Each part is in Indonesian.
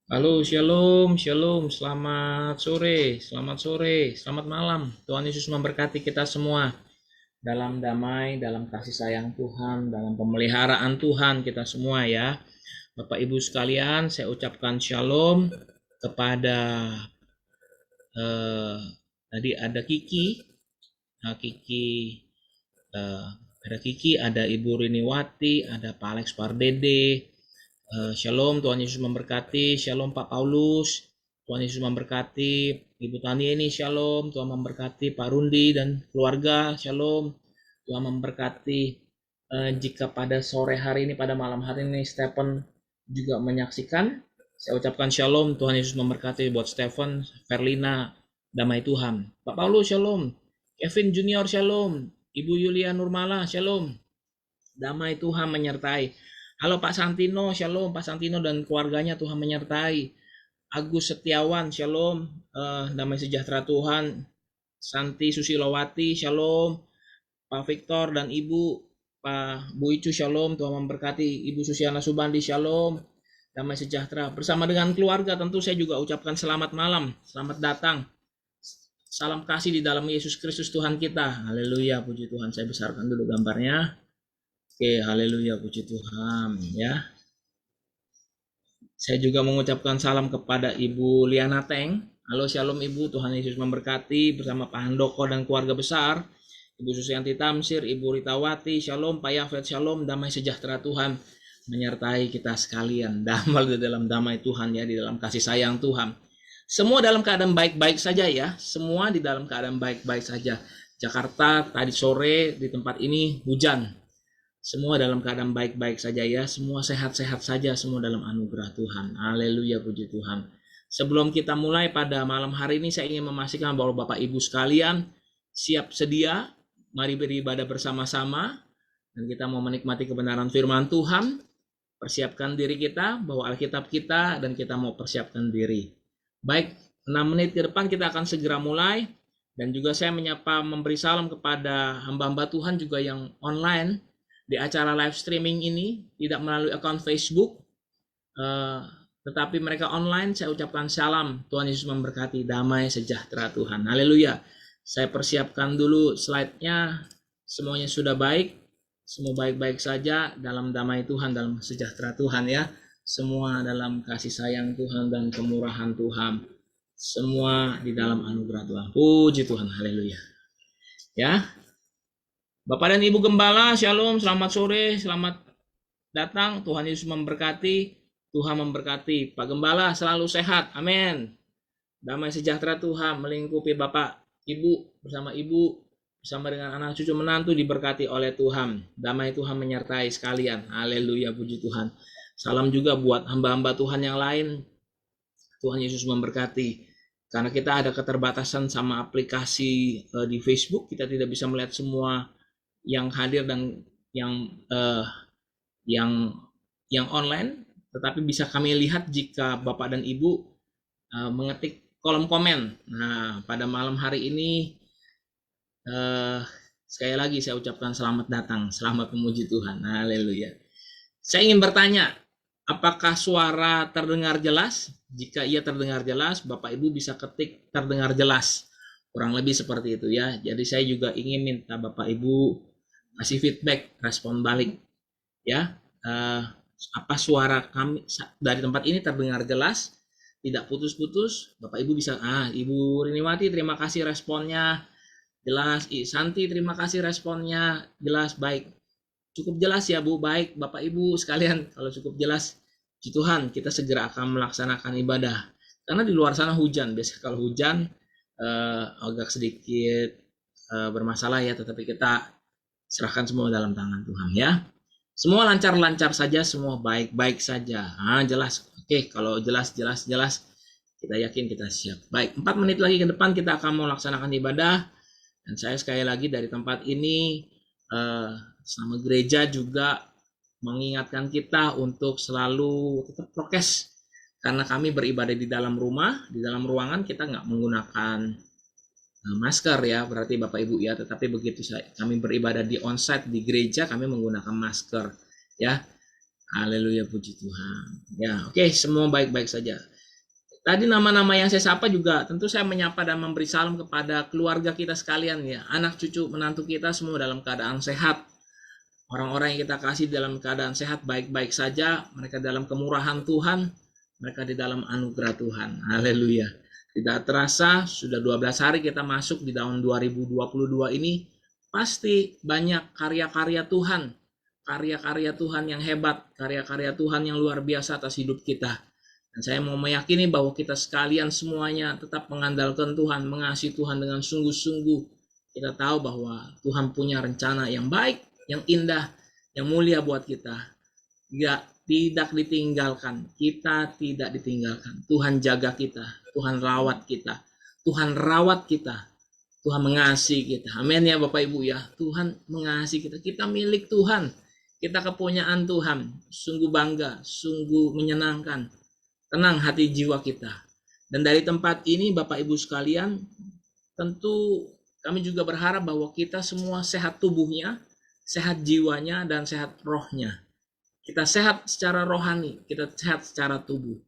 Halo, shalom, shalom, selamat malam. Tuhan Yesus memberkati kita semua dalam damai, dalam kasih sayang Tuhan, dalam pemeliharaan Tuhan kita semua ya. Bapak Ibu sekalian, saya ucapkan shalom kepada eh, tadi ada Kiki, nah, Kiki, eh, ada Kiki, ada Ibu Riniwati, ada Pak Alex Pardede. Shalom, Tuhan Yesus memberkati. Shalom Pak Paulus, Tuhan Yesus memberkati. Ibu Tani ini shalom, Tuhan memberkati. Pak Rundi dan keluarga, shalom, Tuhan memberkati. Jika pada sore hari ini, pada malam hari ini Stephen juga menyaksikan, saya ucapkan shalom, Tuhan Yesus memberkati buat Stephen, Verlina, damai Tuhan. Pak Paulus shalom, Kevin Junior shalom, Ibu Yulia Nurmala shalom, damai Tuhan menyertai. Halo Pak Santino, shalom Pak Santino dan keluarganya, Tuhan menyertai. Agus Setiawan, shalom, damai sejahtera Tuhan. Santi Susilowati, shalom. Pak Victor dan Ibu, Pak Bu Icu, shalom, Tuhan memberkati. Ibu Susiana Subandi, shalom, damai sejahtera. Bersama dengan keluarga tentu saya juga ucapkan selamat malam, selamat datang. Salam kasih di dalam Yesus Kristus Tuhan kita. Haleluya, puji Tuhan. Saya besarkan dulu gambarnya. Oke, haleluya, puji Tuhan ya. Saya juga mengucapkan salam kepada Ibu Liana Teng. Halo, shalom Ibu, Tuhan Yesus memberkati bersama Pak Handoko dan keluarga besar. Ibu Susianti Tamsir, Ibu Ritawati, shalom, Pak Yafet, shalom, damai sejahtera Tuhan menyertai kita sekalian. Damai di dalam damai Tuhan ya, di dalam kasih sayang Tuhan. Semua dalam keadaan baik-baik saja ya, semua di dalam keadaan baik-baik saja. Jakarta tadi sore di tempat ini hujan. Semua dalam keadaan baik-baik saja ya, semua sehat-sehat saja, semua dalam anugerah Tuhan. Haleluya, puji Tuhan. Sebelum kita mulai pada malam hari ini, saya ingin memastikan bahwa Bapak Ibu sekalian siap sedia, mari beribadah bersama-sama, dan kita mau menikmati kebenaran firman Tuhan. Persiapkan diri kita, bawa Alkitab kita, dan kita mau persiapkan diri. Baik, 6 menit ke depan kita akan segera mulai, dan juga saya menyapa memberi salam kepada hamba-hamba Tuhan juga yang online, di acara live streaming ini, tidak melalui akun Facebook, tetapi mereka online. Saya ucapkan salam, Tuhan Yesus memberkati, damai sejahtera Tuhan. Haleluya. Saya persiapkan dulu slide-nya, semuanya sudah baik, semua baik-baik saja dalam damai Tuhan, dalam sejahtera Tuhan ya. Semua dalam kasih sayang Tuhan dan kemurahan Tuhan. Semua di dalam anugerah Tuhan. Puji Tuhan, haleluya. Ya, Bapak dan Ibu Gembala, shalom, selamat sore, selamat datang. Tuhan Yesus memberkati, Tuhan memberkati. Pak Gembala selalu sehat, amin. Damai sejahtera Tuhan melingkupi Bapak, Ibu, bersama dengan anak cucu menantu diberkati oleh Tuhan. Damai Tuhan menyertai sekalian, haleluya, puji Tuhan. Salam juga buat hamba-hamba Tuhan yang lain. Tuhan Yesus memberkati. Karena kita ada keterbatasan sama aplikasi di Facebook, kita tidak bisa melihat semua yang hadir dan yang online, tetapi bisa kami lihat jika Bapak dan Ibu mengetik kolom komen. Nah, pada malam hari ini sekali lagi saya ucapkan selamat datang, selamat memuji Tuhan. Haleluya. Saya ingin bertanya, apakah suara terdengar jelas? Jika ia terdengar jelas, Bapak Ibu bisa ketik terdengar jelas. Kurang lebih seperti itu ya. Jadi saya juga ingin minta Bapak Ibu kasih feedback, respon balik ya. Apa suara kami dari tempat ini terdengar jelas, tidak putus-putus? Bapak Ibu bisa, Ibu Riniwati terima kasih responnya jelas, Santi terima kasih responnya jelas, baik, cukup jelas ya Bu, baik Bapak Ibu sekalian, kalau cukup jelas, puji Tuhan, kita segera akan melaksanakan ibadah. Karena di luar sana hujan, biasanya kalau hujan agak sedikit bermasalah ya, tetapi kita serahkan semua dalam tangan Tuhan ya. Semua lancar-lancar saja, semua baik-baik saja. Jelas. Oke, kalau jelas, kita yakin kita siap. Baik, 4 menit lagi ke depan kita akan melaksanakan ibadah. Dan saya sekali lagi dari tempat ini, sama gereja juga mengingatkan kita untuk selalu tetap prokes. Karena kami beribadah di dalam rumah, di dalam ruangan kita nggak menggunakan masker ya, berarti Bapak Ibu ya, tetapi begitu kami beribadah di onsite di gereja, kami menggunakan masker ya. Haleluya, puji Tuhan ya. Oke, semua baik-baik saja. Tadi nama-nama yang saya sapa juga tentu saya menyapa dan memberi salam kepada keluarga kita sekalian ya. Anak cucu menantu kita semua dalam keadaan sehat. Orang-orang yang kita kasih dalam keadaan sehat baik-baik saja. Mereka dalam kemurahan Tuhan. Mereka di dalam anugerah Tuhan. Haleluya. Tidak terasa sudah 12 hari kita masuk di tahun 2022 ini. Pasti banyak karya-karya Tuhan. Karya-karya Tuhan yang hebat. Karya-karya Tuhan yang luar biasa atas hidup kita. Dan saya mau meyakini bahwa kita sekalian semuanya tetap mengandalkan Tuhan, mengasihi Tuhan dengan sungguh-sungguh. Kita tahu bahwa Tuhan punya rencana yang baik, yang indah, yang mulia buat kita. Tidak ditinggalkan, kita tidak ditinggalkan. Tuhan jaga kita, Tuhan rawat kita, Tuhan rawat kita, Tuhan mengasihi kita. Amin ya Bapak Ibu ya. Tuhan mengasihi kita, kita milik Tuhan, kita kepunyaan Tuhan. Sungguh bangga, sungguh menyenangkan. Tenang hati jiwa kita. Dan dari tempat ini Bapak Ibu sekalian, tentu kami juga berharap bahwa kita semua sehat tubuhnya, sehat jiwanya, dan sehat rohnya. Kita sehat secara rohani, kita sehat secara tubuh.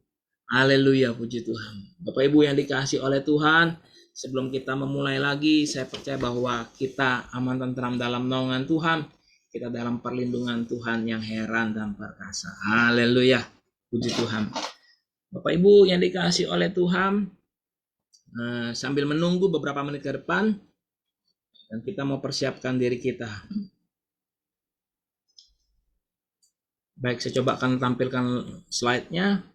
Haleluya, puji Tuhan. Bapak Ibu yang dikasihi oleh Tuhan, sebelum kita memulai lagi, saya percaya bahwa kita aman tentram dalam naungan Tuhan. Kita dalam perlindungan Tuhan yang heran dan perkasa. Haleluya, puji Tuhan. Bapak Ibu yang dikasihi oleh Tuhan, sambil menunggu beberapa menit ke depan, dan kita mau persiapkan diri kita. Baik, saya coba akan tampilkan slide-nya.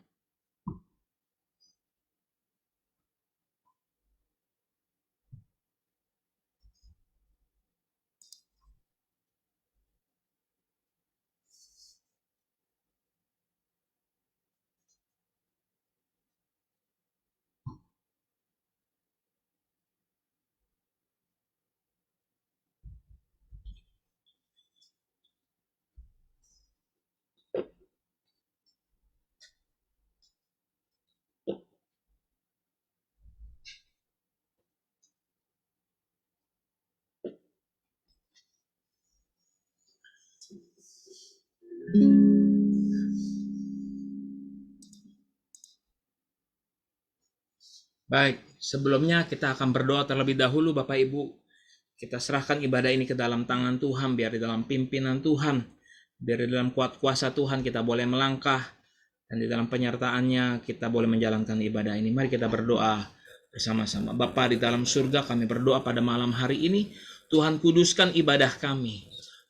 Baik, sebelumnya kita akan berdoa terlebih dahulu Bapak Ibu. Kita serahkan ibadah ini ke dalam tangan Tuhan, biar di dalam pimpinan Tuhan, biar di dalam kuat kuasa Tuhan kita boleh melangkah, dan di dalam penyertaannya kita boleh menjalankan ibadah ini. Mari kita berdoa bersama-sama. Bapa di dalam surga, kami berdoa pada malam hari ini, Tuhan kuduskan ibadah kami.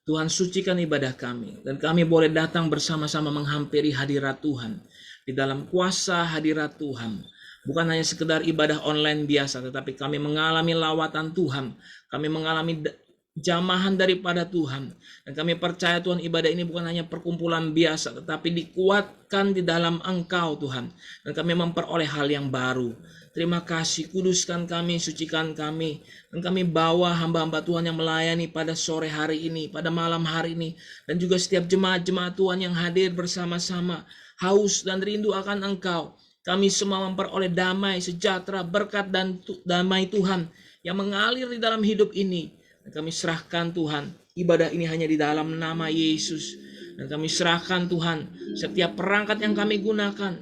Tuhan sucikan ibadah kami, dan kami boleh datang bersama-sama menghampiri hadirat Tuhan. Di dalam kuasa hadirat Tuhan, bukan hanya sekedar ibadah online biasa, tetapi kami mengalami lawatan Tuhan. Kami mengalami jamahan daripada Tuhan. Dan kami percaya Tuhan, ibadah ini bukan hanya perkumpulan biasa, tetapi dikuatkan di dalam Engkau Tuhan. Dan kami memperoleh hal yang baru. Terima kasih, kuduskan kami, sucikan kami. Dan kami bawa hamba-hamba Tuhan yang melayani pada sore hari ini, pada malam hari ini. Dan juga setiap jemaat-jemaat Tuhan yang hadir bersama-sama, haus dan rindu akan Engkau. Kami semua memperoleh damai, sejahtera, berkat dan damai Tuhan yang mengalir di dalam hidup ini. Dan kami serahkan Tuhan, ibadah ini hanya di dalam nama Yesus. Dan kami serahkan Tuhan, setiap perangkat yang kami gunakan,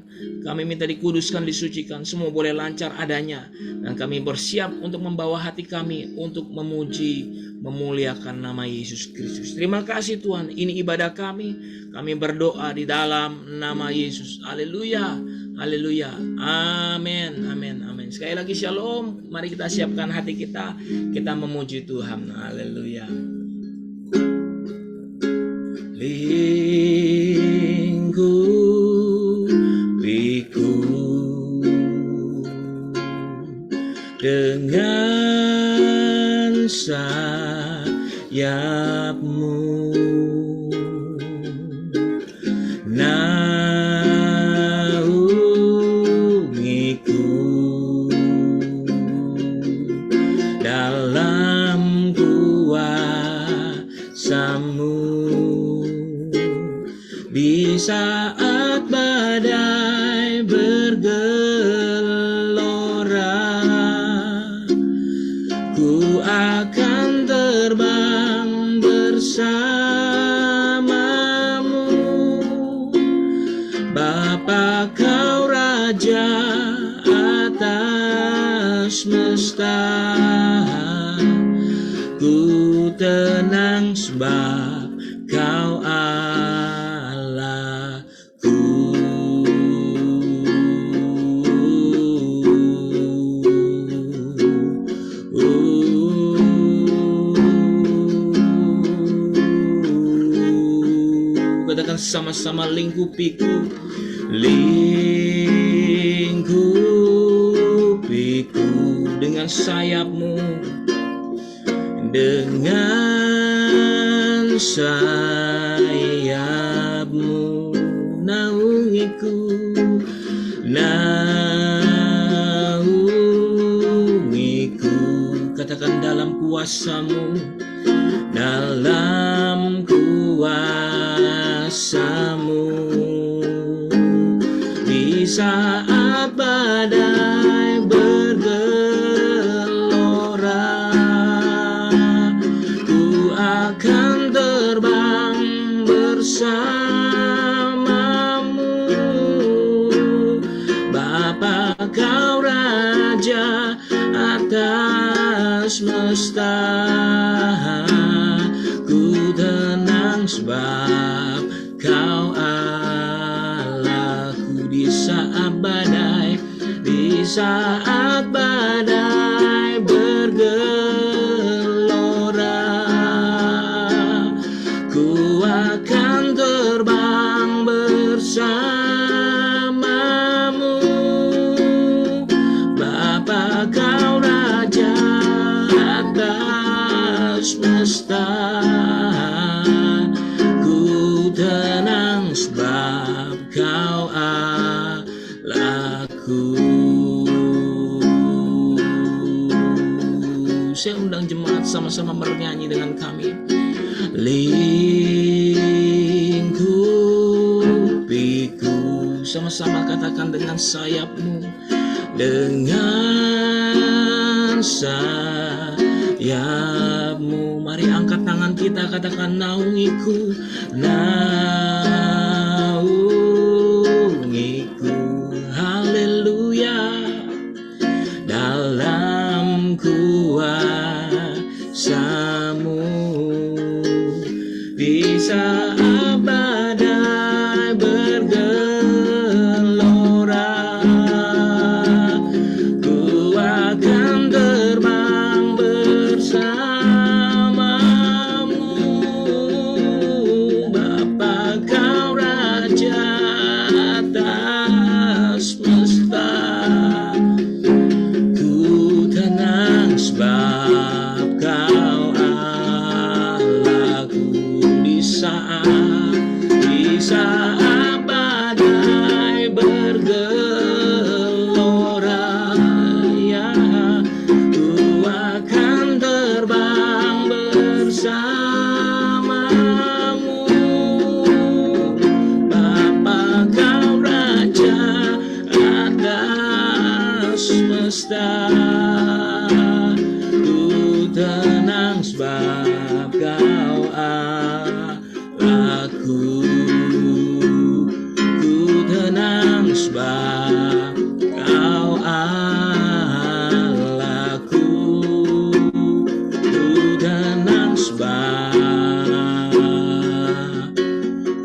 kami minta dikuduskan, disucikan, semua boleh lancar adanya. Dan kami bersiap untuk membawa hati kami untuk memuji, memuliakan nama Yesus Kristus. Terima kasih Tuhan, ini ibadah kami berdoa di dalam nama Yesus. Haleluya, haleluya, amin, amin, amin. Sekali lagi shalom, mari kita siapkan hati kita memuji Tuhan. Haleluya. Lingkupiku dengan sayapmu, naungiku dalam kuasamu. Di saat badai bergelora, ku akan terbang bersamamu. Bapa, Kau Raja semesta. Ku tenang sebab Kau Allahku. Katakan sama-sama, lingkupiku, lingkupiku dengan sayapmu, dengan sayapmu, naungiku, naungiku. Katakan dalam kuasamu, dalam kuasamu, di saat badai bergelora, ku akan terbang bersamamu. Bapa, Kau Raja atas semesta. Ku tenang sebab Kau Allahku. Di saat badai, di saat badai bergelora, ku akan terbang bersamamu. Bapa, Kau Raja atas semesta. Ku tenang sebab Kau Allahku. Saya undang jemaat sama-sama bernyanyi dengan kami. Lingkupiku, sama-sama katakan dengan sayapmu, dengan sayapmu. Mari angkat tangan kita, katakan naungiku, naungiku. Haleluya. Dalam kuasamu, di saat badai bergelora, ku akan terbang bersamamu. Bapa, Kau Raja atas semesta. Ku tenang sebab Kau Allahku. Di saat badai bergelora, ya, ku akan terbang bersamamu. Bapa, Kau Raja atas semesta. Ku tenang sebab Kau Allahku. Ku tenang sebab Kau Allahku. Ku tenang sebab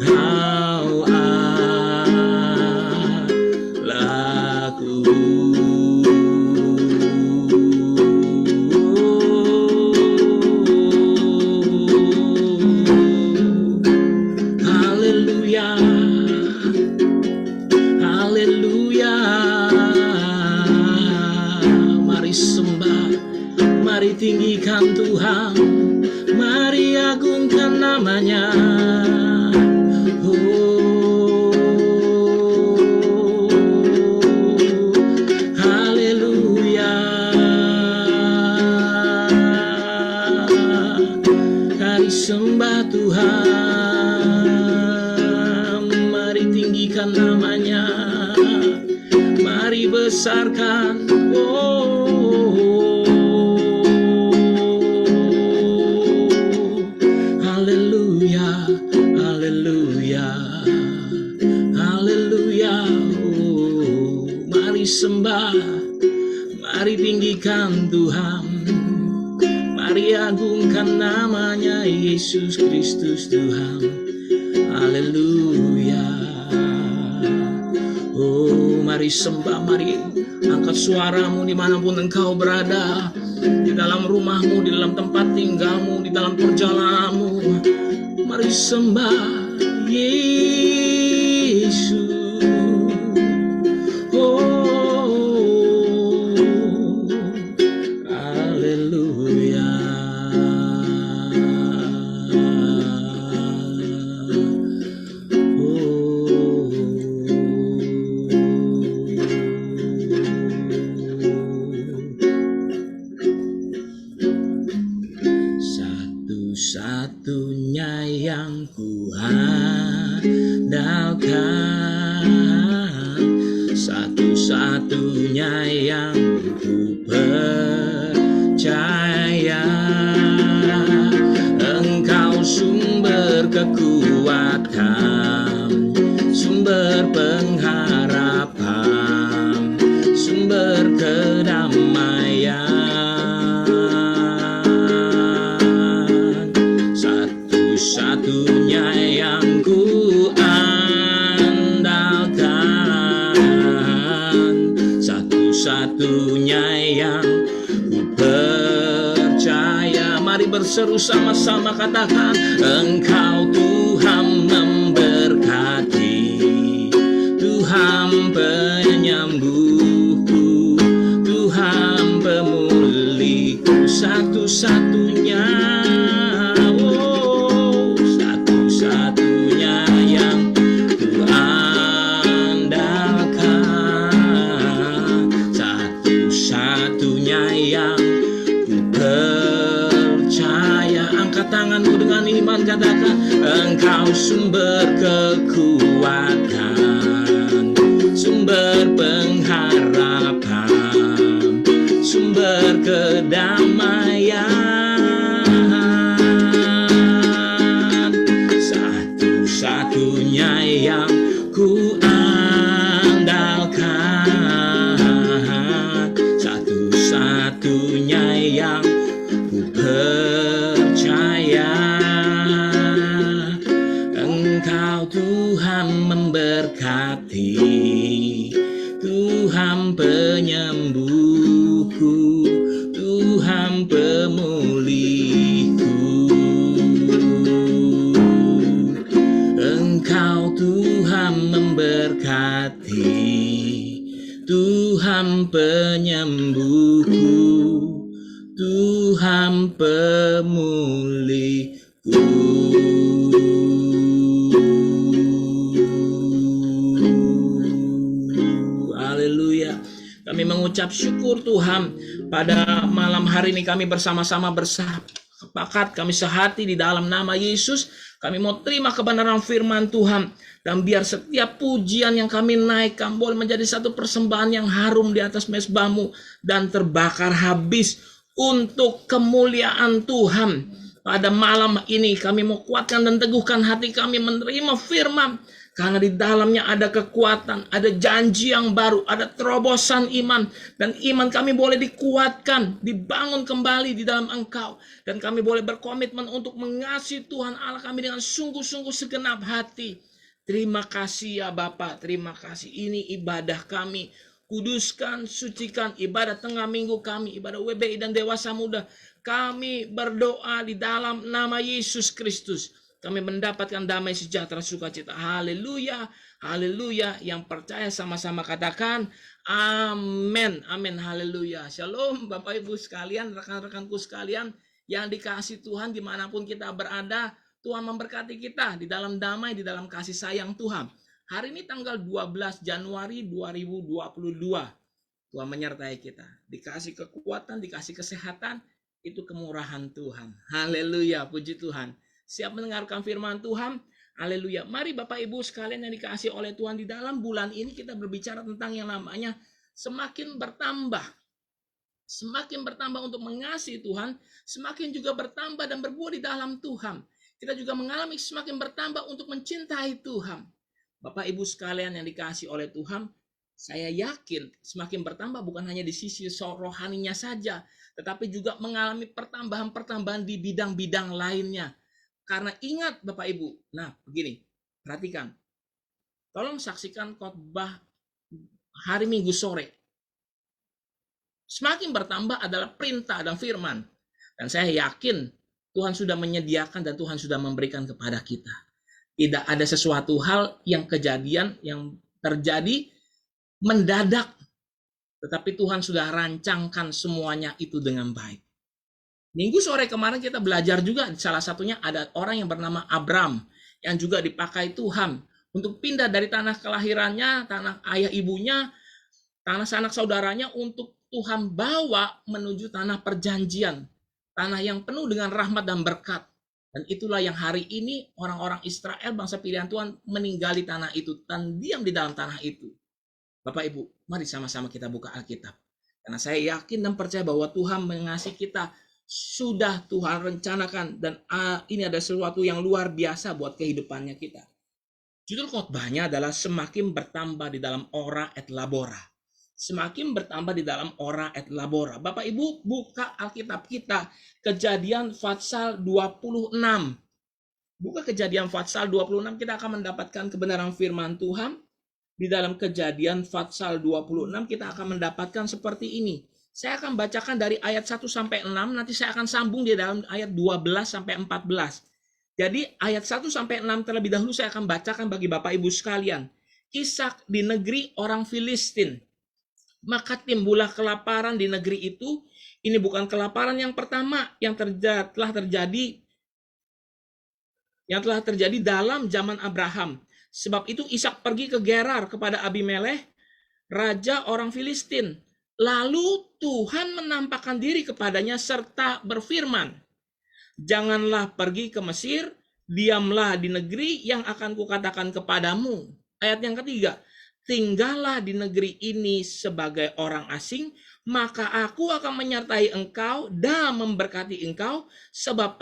Kau Allahku. Haleluya, haleluya. Mari sembah, mari tinggikan Tuhan, mari agungkan namanya. Oh, haleluya. Mari sembah Tuhan, mari tinggikan namanya, mari besarkan. Oh, haleluya, haleluya, haleluya. Oh, mari sembah, Mari tinggikan Tuhan, mari agungkan namanya Yesus Kristus Tuhan. Haleluya. Oh, mari sembah, mari angkat suaramu dimanapun engkau berada, di dalam rumahmu, di dalam tempat tinggalmu, di dalam perjalananmu. Mari sembah Yesus. Satu-satunya yang ku andalkan, satu-satunya yang ku percaya, Engkau sumber kekuatan, sumber pengharapan, sumber kedamaian. Satu-satunya yang ku andalkan, satu-satunya yang ku percaya. Mari berseru sama-sama, katakan, Engkau Tuhan memberkati, Tuhan penyembuhku, Tuhan pemulihku, satu-satunya, oh, satu-satunya yang ku andalkan, satu-satunya yang ku percaya. Angkat tanganmu dengan iman, katakan, Engkau sumber kekuatan, sumber pengharapan, sumber kedamaian, satu-satunya yang ku andalkan, satu-satunya yang ku percaya. Engkau Tuhan memberkati, Tuhan penyembuhku, Tuhan pemulihku. Engkau Tuhan memberkati, Tuhan penyembuhku, Tuhan pemulihku. Haleluya. Kami mengucap syukur Tuhan, pada malam hari ini kami bersama-sama bersepakat, kami sehati di dalam nama Yesus. Kami mau terima kebenaran firman Tuhan, dan biar setiap pujian yang kami naikkan boleh menjadi satu persembahan yang harum di atas mezbahmu dan terbakar habis untuk kemuliaan Tuhan. Pada malam ini kami mau kuatkan dan teguhkan hati kami menerima firman, karena di dalamnya ada kekuatan, ada janji yang baru, ada terobosan iman, dan iman kami boleh dikuatkan, dibangun kembali di dalam Engkau, dan kami boleh berkomitmen untuk mengasihi Tuhan Allah kami dengan sungguh-sungguh segenap hati. Terima kasih ya Bapa, terima kasih. Ini ibadah kami. Kuduskan, sucikan ibadah tengah minggu kami, ibadah WBI dan dewasa muda. Kami berdoa di dalam nama Yesus Kristus. Kami mendapatkan damai sejahtera sukacita. Haleluya, haleluya. Yang percaya sama-sama katakan amin, amin, haleluya. Shalom Bapak Ibu sekalian, rekan-rekanku sekalian yang dikasihi Tuhan dimanapun kita berada. Tuhan memberkati kita di dalam damai, di dalam kasih sayang Tuhan. Hari ini tanggal 12 Januari 2022. Tuhan menyertai kita. Dikasih kekuatan, dikasih kesehatan, itu kemurahan Tuhan. Haleluya, puji Tuhan. Siap mendengarkan firman Tuhan? Haleluya. Mari Bapak Ibu sekalian yang dikasih oleh Tuhan, di dalam bulan ini kita berbicara tentang yang namanya semakin bertambah. Semakin bertambah untuk mengasihi Tuhan, semakin juga bertambah dan berbuah di dalam Tuhan. Kita juga mengalami semakin bertambah untuk mencintai Tuhan. Bapak Ibu sekalian yang dikasih oleh Tuhan, Saya yakin semakin bertambah bukan hanya di sisi rohaninya saja, tetapi juga mengalami pertambahan-pertambahan di bidang-bidang lainnya. Karena ingat Bapak Ibu, nah begini, perhatikan. Tolong saksikan khotbah hari Minggu sore. Semakin bertambah adalah perintah dan firman. Dan saya yakin Tuhan sudah menyediakan dan Tuhan sudah memberikan kepada kita. Tidak ada sesuatu hal yang kejadian yang terjadi mendadak, tetapi Tuhan sudah rancangkan semuanya itu dengan baik. Minggu sore kemarin kita belajar juga, salah satunya ada orang yang bernama Abram yang juga dipakai Tuhan untuk pindah dari tanah kelahirannya, tanah ayah ibunya, tanah sanak saudaranya, untuk Tuhan bawa menuju tanah perjanjian, tanah yang penuh dengan rahmat dan berkat. Dan itulah yang hari ini orang-orang Israel, bangsa pilihan Tuhan, meninggali tanah itu dan diam di dalam tanah itu. Bapak Ibu, mari sama-sama kita buka Alkitab. Karena saya yakin dan percaya bahwa Tuhan mengasihi kita, sudah Tuhan rencanakan, dan ini ada sesuatu yang luar biasa buat kehidupannya kita. Judul khotbahnya adalah semakin bertambah di dalam ora et labora. Semakin bertambah di dalam ora et labora. Bapak Ibu, buka Alkitab kita, Kejadian pasal 26. Buka Kejadian pasal 26, kita akan mendapatkan kebenaran firman Tuhan. Di dalam Kejadian pasal 26 kita akan mendapatkan seperti ini. Saya akan bacakan dari ayat 1 sampai 6, nanti saya akan sambung di dalam ayat 12 sampai 14. Jadi ayat 1 sampai 6 terlebih dahulu saya akan bacakan bagi Bapak Ibu sekalian. Ishak di negeri orang Filistin. Maka timbullah kelaparan di negeri itu. Ini bukan kelaparan yang pertama yang telah terjadi dalam zaman Abraham. Sebab itu Ishak pergi ke Gerar kepada Abimelekh, raja orang Filistin. Lalu Tuhan menampakkan diri kepadanya serta berfirman, janganlah pergi ke Mesir, diamlah di negeri yang akan kukatakan kepadamu. Ayat yang ketiga, tinggallah di negeri ini sebagai orang asing, maka aku akan menyertai engkau dan memberkati engkau, sebab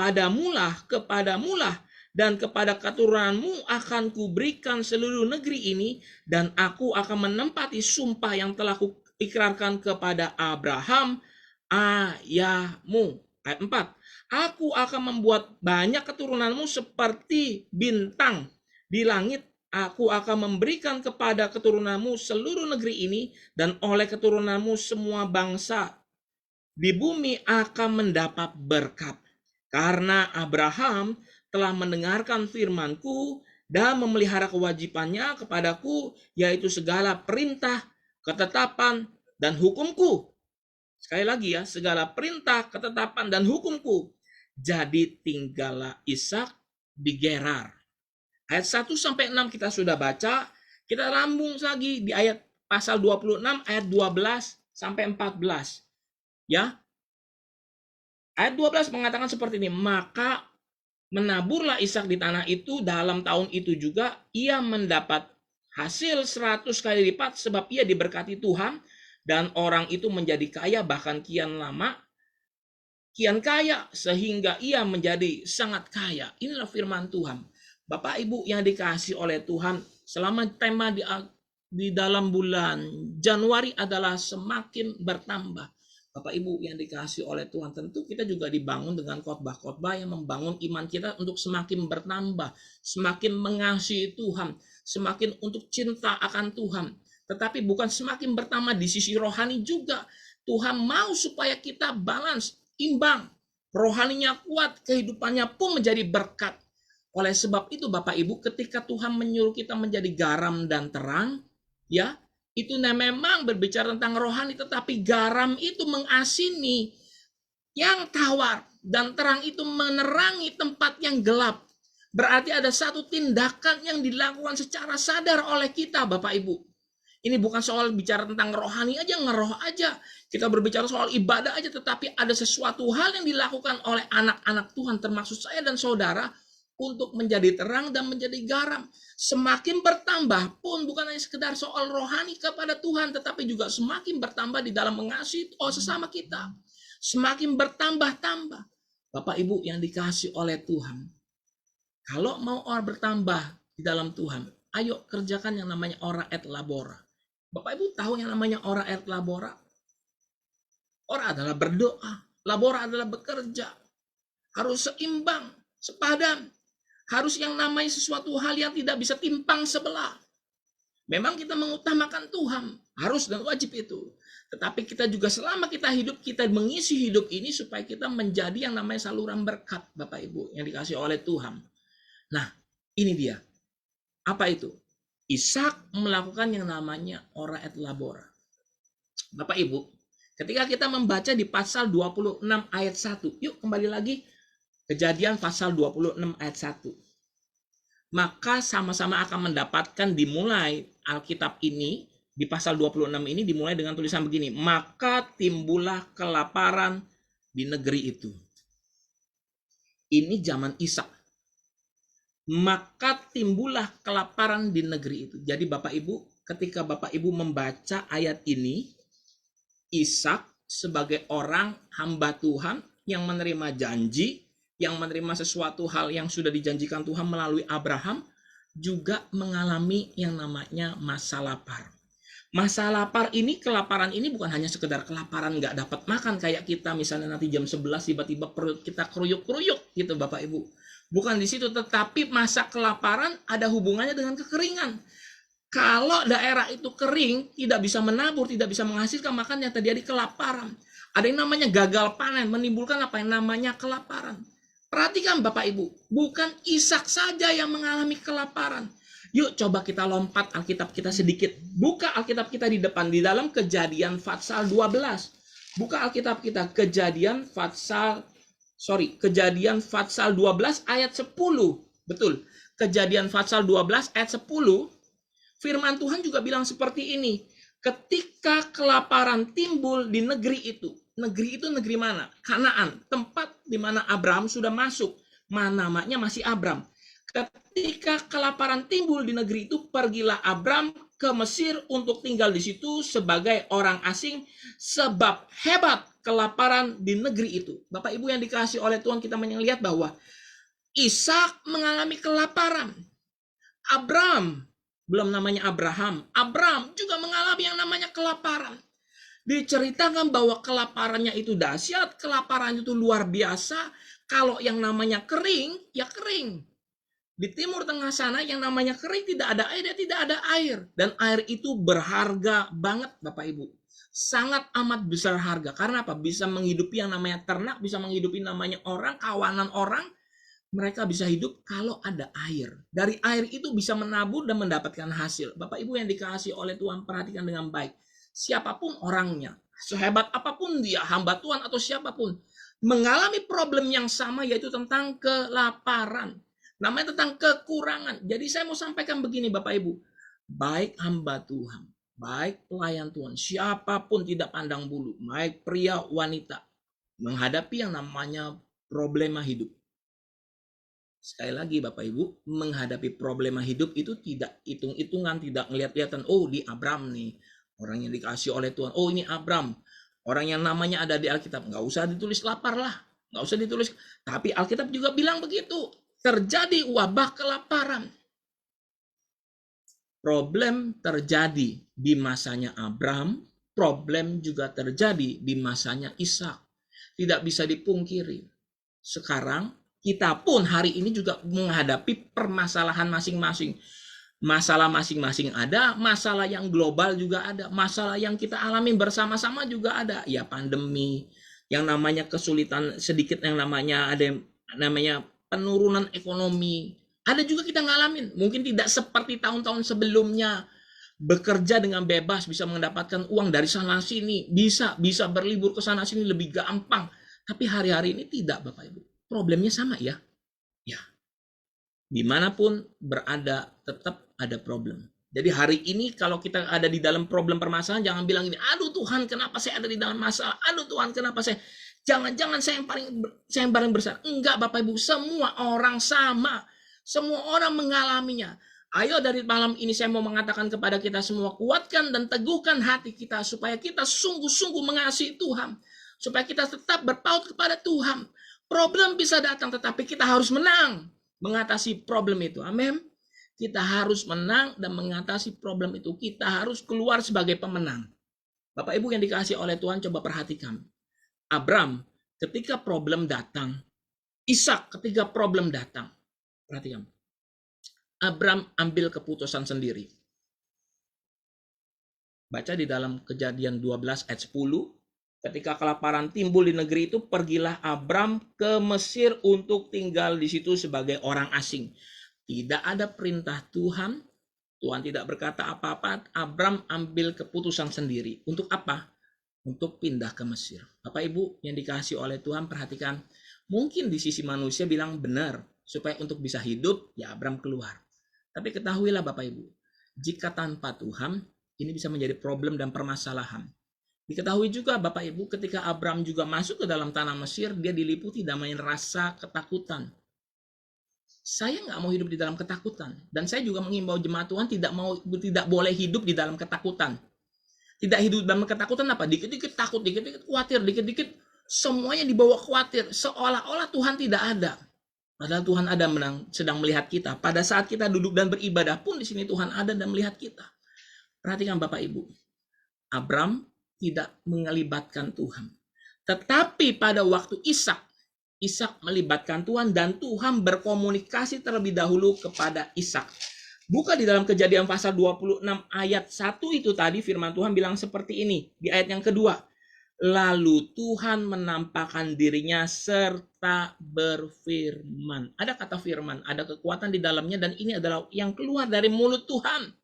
kepadamulah dan kepada keturunanmu akan kuberikan seluruh negeri ini, dan aku akan menempati sumpah yang telah kuikrarkan kepada Abraham ayahmu. Ayat 4. Aku akan membuat banyak keturunanmu seperti bintang di langit. Aku akan memberikan kepada keturunanmu seluruh negeri ini, dan oleh keturunanmu semua bangsa di bumi akan mendapat berkat. Karena Abraham telah mendengarkan firman-Ku dan memelihara kewajibannya kepadaku, yaitu segala perintah, ketetapan, dan hukum-Ku. Sekali lagi ya, segala perintah, ketetapan, dan hukum-Ku. Jadi tinggallah Ishak di Gerar. Ayat 1 sampai 6 kita sudah baca. Kita lambung lagi di ayat pasal 26 ayat 12 sampai 14. Ya. Ayat 12 mengatakan seperti ini, maka menaburlah Ishak di tanah itu, dalam tahun itu juga ia mendapat hasil 100 kali lipat, sebab ia diberkati Tuhan, dan orang itu menjadi kaya, bahkan kian kaya, sehingga ia menjadi sangat kaya. Inilah firman Tuhan. Bapak Ibu yang dikasihi oleh Tuhan, selama tema di dalam bulan Januari adalah semakin bertambah. Bapak Ibu yang dikasihi oleh Tuhan, tentu kita juga dibangun dengan khotbah-khotbah yang membangun iman kita untuk semakin bertambah, semakin mengasihi Tuhan, semakin untuk cinta akan Tuhan. Tetapi bukan semakin bertambah di sisi rohani juga. Tuhan mau supaya kita balance, imbang, rohaninya kuat, kehidupannya pun menjadi berkat. Oleh sebab itu Bapak Ibu, ketika Tuhan menyuruh kita menjadi garam dan terang, ya, itu memang berbicara tentang rohani, tetapi garam itu mengasini yang tawar, dan terang itu menerangi tempat yang gelap. Berarti ada satu tindakan yang dilakukan secara sadar oleh kita Bapak Ibu. Ini bukan soal bicara tentang rohani aja, ngeroh aja. Kita berbicara soal ibadah aja, tetapi ada sesuatu hal yang dilakukan oleh anak-anak Tuhan, termasuk saya dan saudara, untuk menjadi terang dan menjadi garam. Semakin bertambah pun bukan hanya sekedar soal rohani kepada Tuhan, tetapi juga semakin bertambah di dalam mengasihi sesama kita. Semakin bertambah-tambah. Bapak Ibu yang dikasihi oleh Tuhan, kalau mau orang bertambah di dalam Tuhan, ayo kerjakan yang namanya ora et labora. Bapak Ibu tahu yang namanya ora et labora? Ora adalah berdoa, labora adalah bekerja. Harus seimbang, sepadan. Harus yang namanya sesuatu hal yang tidak bisa timpang sebelah. Memang kita mengutamakan Tuhan, harus dan wajib itu. Tetapi kita juga selama kita hidup, kita mengisi hidup ini supaya kita menjadi yang namanya saluran berkat, Bapak Ibu, yang dikasih oleh Tuhan. Nah, ini dia. Apa itu? Ishak melakukan yang namanya ora et labora. Bapak Ibu, ketika kita membaca di pasal 26 ayat 1, yuk kembali lagi, Kejadian pasal 26 ayat 1. Maka sama-sama akan mendapatkan dimulai Alkitab ini, di pasal 26 ini dimulai dengan tulisan begini, maka timbullah kelaparan di negeri itu. Ini zaman Ishak. Maka timbullah kelaparan di negeri itu. Jadi Bapak Ibu, ketika Bapak Ibu membaca ayat ini, Ishak sebagai orang hamba Tuhan yang menerima janji, yang menerima sesuatu hal yang sudah dijanjikan Tuhan melalui Abraham, juga mengalami yang namanya masa lapar. Masa lapar ini, kelaparan ini bukan hanya sekedar kelaparan nggak dapat makan kayak kita misalnya nanti jam 11 tiba-tiba perut kita keruyuk-keruyuk gitu Bapak Ibu. Bukan di situ, tetapi masa kelaparan ada hubungannya dengan kekeringan. Kalau daerah itu kering, tidak bisa menabur, tidak bisa menghasilkan, makanya terjadi kelaparan. Ada yang namanya gagal panen, menimbulkan apa yang namanya kelaparan. Perhatikan Bapak Ibu, bukan Ishak saja yang mengalami kelaparan. Yuk coba kita lompat Alkitab kita sedikit. Buka Alkitab kita di depan, di dalam Kejadian pasal 12. Buka Alkitab kita, Kejadian pasal 12 ayat 10. Betul, Kejadian pasal 12 ayat 10. Firman Tuhan juga bilang seperti ini. Ketika kelaparan timbul di negeri itu. Negeri itu negeri mana? Kanaan, tempat di mana Abraham sudah masuk. Namanya masih Abram. Ketika kelaparan timbul di negeri itu, pergilah Abram ke Mesir untuk tinggal di situ sebagai orang asing, sebab hebat kelaparan di negeri itu. Bapak Ibu yang dikasihi oleh Tuhan, kita melihat bahwa Ishak mengalami kelaparan. Abram, belum namanya Abraham, Abram juga mengalami yang namanya kelaparan. Diceritakan bahwa kelaparannya itu dahsyat, kelaparan itu luar biasa. Kalau yang namanya kering, ya kering. Di Timur Tengah sana yang namanya kering, tidak ada air, ya tidak ada air. Dan air itu berharga banget Bapak Ibu. Sangat amat besar harga. Karena apa? Bisa menghidupi yang namanya ternak, bisa menghidupi namanya orang, kawanan orang. Mereka bisa hidup kalau ada air. Dari air itu bisa menabur dan mendapatkan hasil. Bapak Ibu yang dikasihi oleh Tuhan, perhatikan dengan baik. Siapapun orangnya, sehebat apapun dia, hamba Tuhan atau siapapun, mengalami problem yang sama, yaitu tentang kelaparan. Namanya tentang kekurangan. Jadi saya mau sampaikan begini Bapak Ibu. Baik hamba Tuhan, baik pelayan Tuhan, siapapun tidak pandang bulu, baik pria, wanita, menghadapi yang namanya problema hidup. Sekali lagi Bapak Ibu, menghadapi problema hidup itu tidak hitung-hitungan, tidak ngeliat-liatan, oh di Abram nih, orang yang dikasih oleh Tuhan, oh ini Abram, orang yang namanya ada di Alkitab. Nggak usah ditulis lapar lah, nggak usah ditulis. Tapi Alkitab juga bilang begitu, terjadi wabah kelaparan. Problem terjadi di masanya Abram, problem juga terjadi di masanya Ishak. Tidak bisa dipungkiri. Sekarang kita pun hari ini juga menghadapi permasalahan masing-masing. Masalah masing-masing ada, masalah yang global juga ada, masalah yang kita alami bersama-sama juga ada. Ya pandemi, yang namanya kesulitan sedikit, yang namanya ada yang namanya penurunan ekonomi. Ada juga kita ngalamin, mungkin tidak seperti tahun-tahun sebelumnya. Bekerja dengan bebas, bisa mendapatkan uang dari sana sini, bisa berlibur ke sana sini lebih gampang. Tapi hari-hari ini tidak Bapak Ibu. Problemnya sama ya. Ya. Dimanapun berada tetap ada problem. Jadi hari ini kalau kita ada di dalam problem permasalahan, jangan bilang ini, aduh Tuhan kenapa saya ada di dalam masalah, aduh Tuhan kenapa saya, jangan-jangan saya yang paling besar. Enggak Bapak Ibu, semua orang sama, semua orang mengalaminya. Ayo dari malam ini saya mau mengatakan kepada kita semua, kuatkan dan teguhkan hati kita supaya kita sungguh-sungguh mengasihi Tuhan, supaya kita tetap berpaut kepada Tuhan. Problem bisa datang, tetapi kita harus menang mengatasi problem itu. Amin. Kita harus menang dan mengatasi problem itu. Kita harus keluar sebagai pemenang. Bapak Ibu yang dikasihi oleh Tuhan, coba perhatikan. Abram ketika problem datang, Ishak ketika problem datang. Perhatikan. Abram ambil keputusan sendiri. Baca di dalam Kejadian 12 ayat 10. Ketika kelaparan timbul di negeri itu, pergilah Abram ke Mesir untuk tinggal di situ sebagai orang asing. Tidak ada perintah Tuhan. Tuhan tidak berkata apa-apa. Abram ambil keputusan sendiri. Untuk apa? Untuk pindah ke Mesir. Bapak Ibu yang dikasihi oleh Tuhan, perhatikan. Mungkin di sisi manusia bilang benar. Supaya untuk bisa hidup, ya Abram keluar. Tapi ketahuilah Bapak Ibu. Jika tanpa Tuhan, ini bisa menjadi problem dan permasalahan. Diketahui juga Bapak Ibu, ketika Abram juga masuk ke dalam tanah Mesir, dia diliputi dengan rasa ketakutan. Saya nggak mau hidup di dalam ketakutan. Dan saya juga mengimbau jemaat Tuhan tidak boleh hidup di dalam ketakutan. Tidak hidup dalam ketakutan apa? Dikit-dikit takut, dikit-dikit khawatir, dikit-dikit semuanya dibawa khawatir. Seolah-olah Tuhan tidak ada. Padahal Tuhan ada sedang melihat kita. Pada saat kita duduk dan beribadah pun di sini Tuhan ada dan melihat kita. Perhatikan Bapak Ibu. Abram tidak melibatkan Tuhan. Tetapi pada waktu Ishak melibatkan Tuhan dan Tuhan berkomunikasi terlebih dahulu kepada Ishak. Buka di dalam Kejadian pasal 26 ayat 1 itu tadi firman Tuhan bilang seperti ini. Di ayat yang kedua. Lalu Tuhan menampakkan dirinya serta berfirman. Ada kata firman, ada kekuatan di dalamnya dan ini adalah yang keluar dari mulut Tuhan.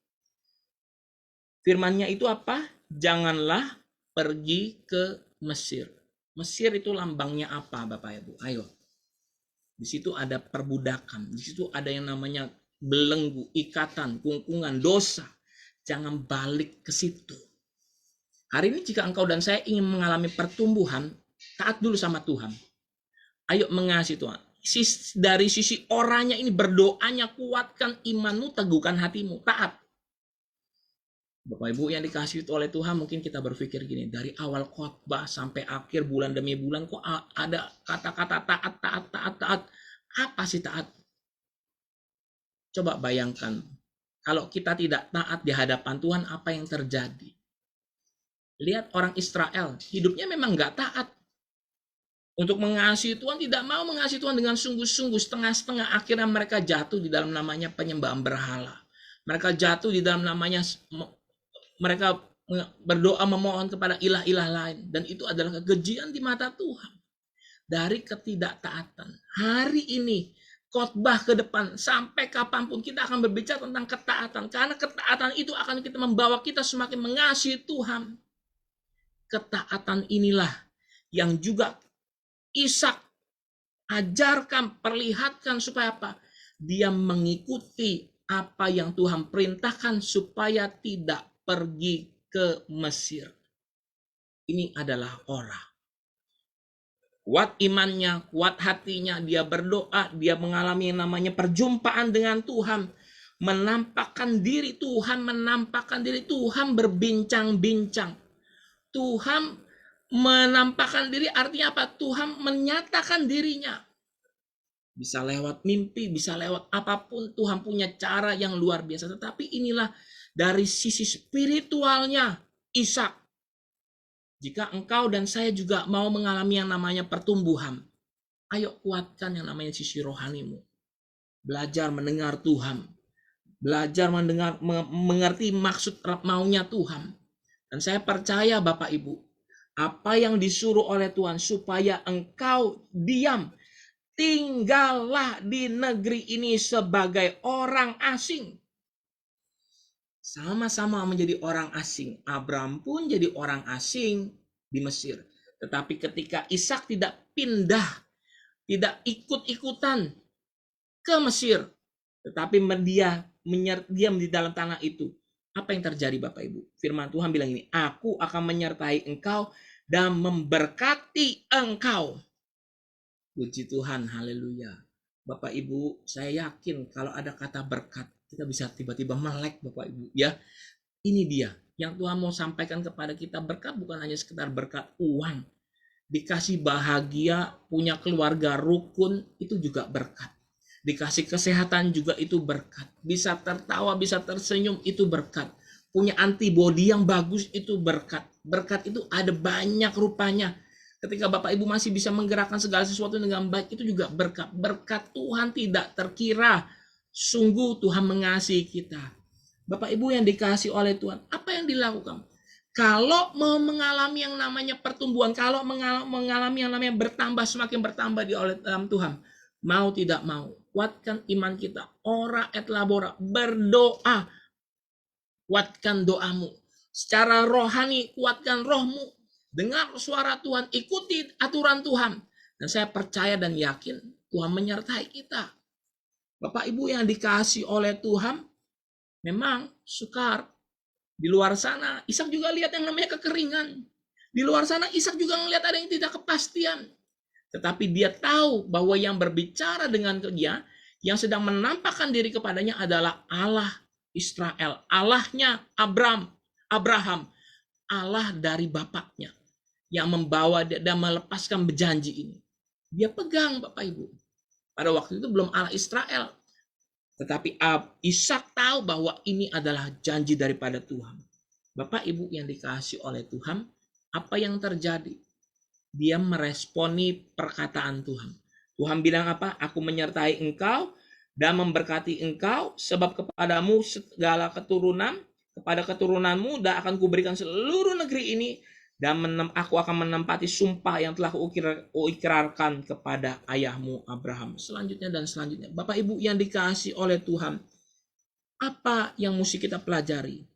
Firman-Nya itu apa? Janganlah pergi ke Mesir. Mesir itu lambangnya apa Bapak Ibu? Ayo. Di situ ada perbudakan. Di situ ada yang namanya belenggu, ikatan, kungkungan, dosa. Jangan balik ke situ. Hari ini jika engkau dan saya ingin mengalami pertumbuhan, taat dulu sama Tuhan. Ayo mengasihi Tuhan. Dari sisi orangnya ini berdoanya, kuatkan imanmu, teguhkan hatimu. Taat. Bapak Ibu yang dikasihi oleh Tuhan, mungkin kita berpikir gini, dari awal khotbah sampai akhir bulan demi bulan kok ada kata-kata taat. Apa sih taat? Coba bayangkan, kalau kita tidak taat di hadapan Tuhan, apa yang terjadi? Lihat orang Israel, hidupnya memang nggak taat. Untuk mengasihi Tuhan, tidak mau mengasihi Tuhan dengan sungguh-sungguh, setengah-setengah. Akhirnya mereka jatuh di dalam namanya penyembahan berhala. Mereka jatuh di dalam namanya, mereka berdoa memohon kepada ilah-ilah lain. Dan itu adalah kekejian di mata Tuhan. Dari ketidaktaatan. Hari ini, khotbah ke depan, sampai kapanpun kita akan berbicara tentang ketaatan. Karena ketaatan itu akan kita membawa kita semakin mengasihi Tuhan. Ketaatan inilah yang juga Ishak ajarkan, perlihatkan supaya apa? Dia mengikuti apa yang Tuhan perintahkan supaya tidak pergi ke Mesir. Ini adalah orang. Kuat imannya, kuat hatinya, dia berdoa, dia mengalami yang namanya perjumpaan dengan Tuhan. Menampakkan diri Tuhan, Tuhan berbincang-bincang. Tuhan menampakkan diri artinya apa? Tuhan menyatakan dirinya. Bisa lewat mimpi, bisa lewat apapun. Tuhan punya cara yang luar biasa. Tetapi inilah dari sisi spiritualnya Ishak. Jika engkau dan saya juga mau mengalami yang namanya pertumbuhan, ayo kuatkan yang namanya sisi rohanimu. Belajar mendengar Tuhan. Belajar mengerti maksud maunya Tuhan. Dan saya percaya Bapak Ibu, apa yang disuruh oleh Tuhan supaya engkau diam, tinggallah di negeri ini sebagai orang asing. Sama-sama menjadi orang asing. Abram pun jadi orang asing di Mesir. Tetapi ketika Ishak tidak pindah, tidak ikut-ikutan ke Mesir, tetapi dia diam di dalam tanah itu. Apa yang terjadi Bapak Ibu? Firman Tuhan bilang ini, aku akan menyertai engkau dan memberkati engkau. Puji Tuhan, haleluya. Bapak Ibu, saya yakin kalau ada kata berkat, kita bisa tiba-tiba melek Bapak Ibu. Ya, ini dia yang Tuhan mau sampaikan kepada kita. Berkat bukan hanya sekedar berkat uang. Dikasih bahagia, punya keluarga rukun, itu juga berkat. Dikasih kesehatan juga itu berkat. Bisa tertawa, bisa tersenyum itu berkat. Punya antibodi yang bagus itu berkat. Berkat itu ada banyak rupanya. Ketika Bapak Ibu masih bisa menggerakkan segala sesuatu dengan baik, itu juga berkat. Berkat Tuhan tidak terkira. Sungguh Tuhan mengasihi kita. Bapak Ibu yang dikasihi oleh Tuhan, apa yang dilakukan? Kalau mau mengalami yang namanya pertumbuhan, kalau mengalami yang namanya bertambah, semakin bertambah di oleh dalam Tuhan, mau tidak mau, kuatkan iman kita. Ora et labora, berdoa. Kuatkan doamu. Secara rohani, kuatkan rohmu. Dengar suara Tuhan, ikuti aturan Tuhan. Dan saya percaya dan yakin Tuhan menyertai kita. Bapak Ibu yang dikasihi oleh Tuhan, memang sukar. Di luar sana, Ishak juga lihat yang namanya kekeringan. Di luar sana, Ishak juga melihat ada yang tidak kepastian. Tetapi dia tahu bahwa yang berbicara dengan dia, yang sedang menampakkan diri kepadanya adalah Allah Israel. Allahnya Abraham. Allah dari bapaknya. Yang membawa dan melepaskan berjanji ini. Dia pegang Bapak Ibu. Pada waktu itu belum Allah Israel. Tetapi Ishak tahu bahwa ini adalah janji daripada Tuhan. Bapak Ibu yang dikasihi oleh Tuhan, apa yang terjadi? Dia meresponi perkataan Tuhan. Tuhan bilang apa? Aku menyertai engkau dan memberkati engkau, sebab kepadamu segala keturunan, kepada keturunanmu dan akan kuberikan seluruh negeri ini, dan aku akan menempati sumpah yang telah kuikrarkan kepada ayahmu Abraham. Selanjutnya dan selanjutnya. Bapak Ibu yang dikasihi oleh Tuhan, apa yang mesti kita pelajari?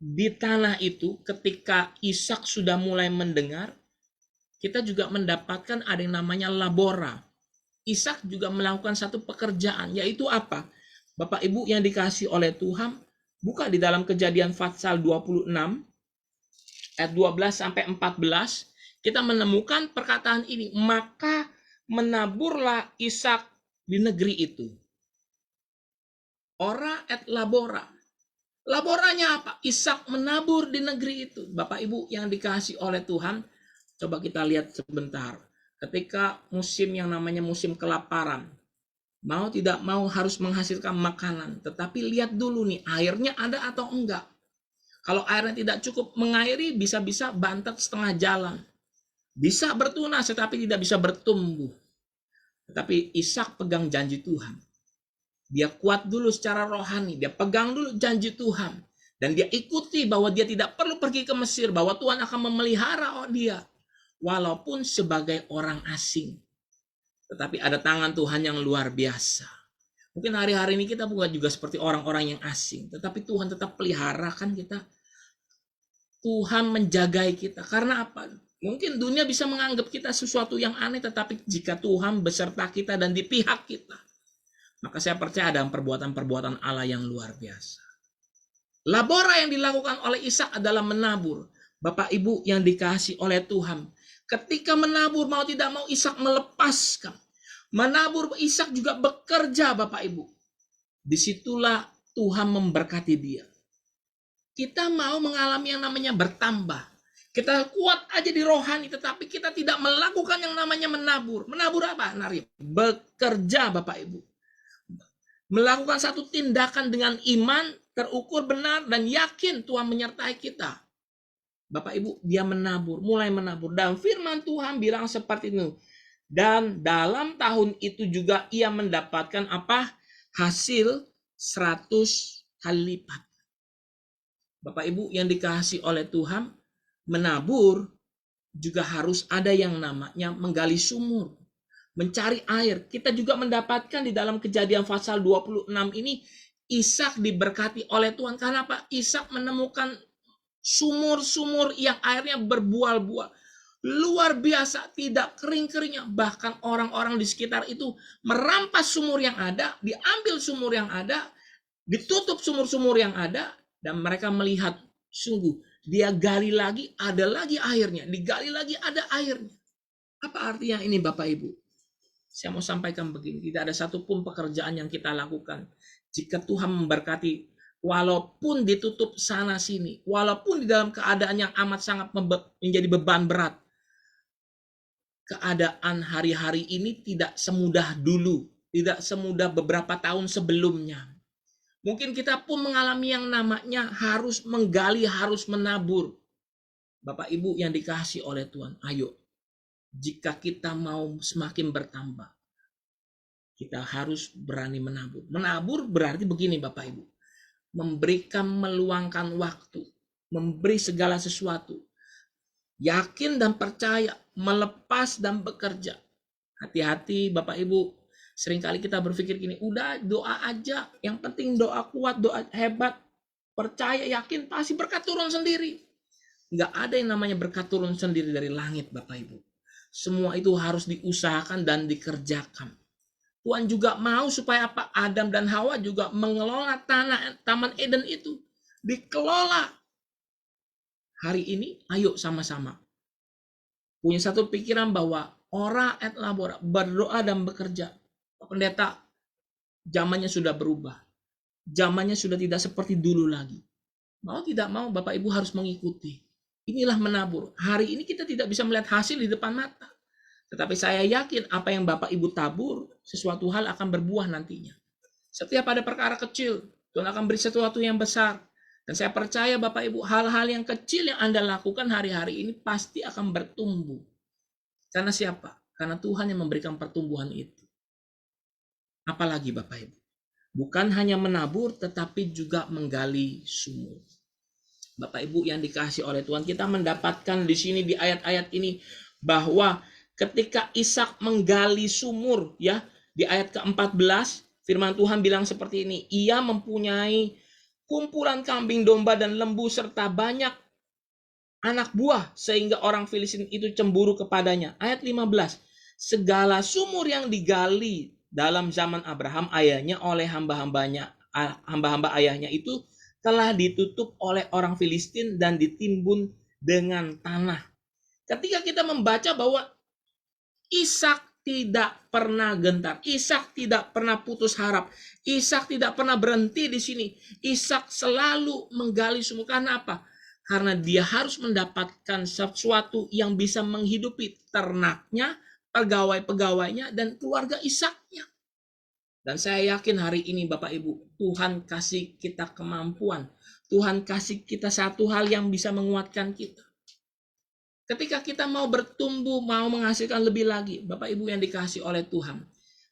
Di tanah itu ketika Ishak sudah mulai mendengar, kita juga mendapatkan ada yang namanya labora. Ishak juga melakukan satu pekerjaan, yaitu apa? Bapak Ibu yang dikasihi oleh Tuhan, buka di dalam Kejadian pasal 26 ayat 12 sampai 14, kita menemukan perkataan ini, maka menaburlah Ishak di negeri itu. Ora et labora. Laboranya apa? Ishak menabur di negeri itu. Bapak Ibu yang dikasihi oleh Tuhan, coba kita lihat sebentar. Ketika musim yang namanya musim kelaparan, mau tidak mau harus menghasilkan makanan. Tetapi lihat dulu nih, airnya ada atau enggak. Kalau airnya tidak cukup mengairi, bisa-bisa bantet setengah jalan. Bisa bertunas, tetapi tidak bisa bertumbuh. Tetapi Ishak pegang janji Tuhan. Dia kuat dulu secara rohani. Dia pegang dulu janji Tuhan. Dan dia ikuti bahwa dia tidak perlu pergi ke Mesir. Bahwa Tuhan akan memelihara dia. Walaupun sebagai orang asing. Tetapi ada tangan Tuhan yang luar biasa. Mungkin hari-hari ini kita bukan juga seperti orang-orang yang asing. Tetapi Tuhan tetap pelihara kan kita. Tuhan menjagai kita. Karena apa? Mungkin dunia bisa menganggap kita sesuatu yang aneh. Tetapi jika Tuhan beserta kita dan di pihak kita, maka saya percaya ada perbuatan-perbuatan Allah yang luar biasa. Labora yang dilakukan oleh Ishak adalah menabur. Bapak Ibu yang dikasihi oleh Tuhan. Ketika menabur mau tidak mau Ishak melepaskan. Menabur Ishak juga bekerja Bapak Ibu. Disitulah Tuhan memberkati dia. Kita mau mengalami yang namanya bertambah. Kita kuat aja di rohani, tetapi kita tidak melakukan yang namanya menabur. Menabur apa? Bekerja Bapak Ibu. Melakukan satu tindakan dengan iman, terukur benar, dan yakin Tuhan menyertai kita. Bapak Ibu, dia menabur, mulai menabur. Dan firman Tuhan bilang seperti itu. Dan dalam tahun itu juga ia mendapatkan apa? Hasil 100 kali lipat. Bapak Ibu yang dikasihi oleh Tuhan, menabur juga harus ada yang namanya menggali sumur, mencari air. Kita juga mendapatkan di dalam Kejadian pasal 26 ini, Ishak diberkati oleh Tuhan. Karena apa? Ishak menemukan sumur-sumur yang airnya berbual-bual. Luar biasa, tidak kering-keringnya. Bahkan orang-orang di sekitar itu merampas sumur yang ada, diambil sumur yang ada, ditutup sumur-sumur yang ada, dan mereka melihat sungguh dia gali lagi, ada lagi airnya, digali lagi, ada airnya. Apa artinya ini Bapak Ibu? Saya mau sampaikan begini, tidak ada satupun pekerjaan yang kita lakukan. Jika Tuhan memberkati, walaupun ditutup sana sini, walaupun di dalam keadaan yang amat sangat menjadi beban berat, keadaan hari-hari ini tidak semudah dulu, tidak semudah beberapa tahun sebelumnya. Mungkin kita pun mengalami yang namanya harus menggali, harus menabur. Bapak Ibu yang dikasihi oleh Tuhan, ayo, jika kita mau semakin bertambah, kita harus berani menabur. Menabur berarti begini Bapak Ibu, memberikan, meluangkan waktu, memberi segala sesuatu, yakin dan percaya, melepas dan bekerja. Hati-hati Bapak Ibu, seringkali kita berpikir gini, udah doa aja, yang penting doa kuat, doa hebat, percaya, yakin, pasti berkat turun sendiri. Nggak ada yang namanya berkat turun sendiri dari langit Bapak Ibu. Semua itu harus diusahakan dan dikerjakan. Tuhan juga mau supaya apa? Adam dan Hawa juga mengelola Taman Eden itu. Dikelola. Hari ini, ayo sama-sama. Punya satu pikiran bahwa ora et labora, berdoa dan bekerja. Pendeta, zamannya sudah berubah. Zamannya sudah tidak seperti dulu lagi. Mau tidak mau, Bapak Ibu harus mengikuti. Inilah menabur. Hari ini kita tidak bisa melihat hasil di depan mata. Tetapi saya yakin apa yang Bapak Ibu tabur, sesuatu hal akan berbuah nantinya. Setiap ada perkara kecil, Tuhan akan beri sesuatu yang besar. Dan saya percaya Bapak Ibu, hal-hal yang kecil yang Anda lakukan hari-hari ini pasti akan bertumbuh. Karena siapa? Karena Tuhan yang memberikan pertumbuhan itu. Apalagi Bapak Ibu, bukan hanya menabur, tetapi juga menggali sumur. Bapak Ibu yang dikasihi oleh Tuhan, kita mendapatkan di sini di ayat-ayat ini bahwa ketika Ishak menggali sumur, ya, di ayat ke-14 firman Tuhan bilang seperti ini, ia mempunyai kumpulan kambing domba dan lembu serta banyak anak buah sehingga orang Filistin itu cemburu kepadanya. Ayat 15, segala sumur yang digali dalam zaman Abraham ayahnya oleh hamba-hamba ayahnya itu telah ditutup oleh orang Filistin dan ditimbun dengan tanah. Ketika kita membaca bahwa Ishak tidak pernah gentar, Ishak tidak pernah putus harap, Ishak tidak pernah berhenti di sini. Ishak selalu menggali sumur. Karena apa? Karena dia harus mendapatkan sesuatu yang bisa menghidupi ternaknya, pegawai-pegawainya, dan keluarga Ishaknya. Dan saya yakin hari ini Bapak Ibu, Tuhan kasih kita kemampuan. Tuhan kasih kita satu hal yang bisa menguatkan kita. Ketika kita mau bertumbuh, mau menghasilkan lebih lagi, Bapak Ibu yang dikasih oleh Tuhan,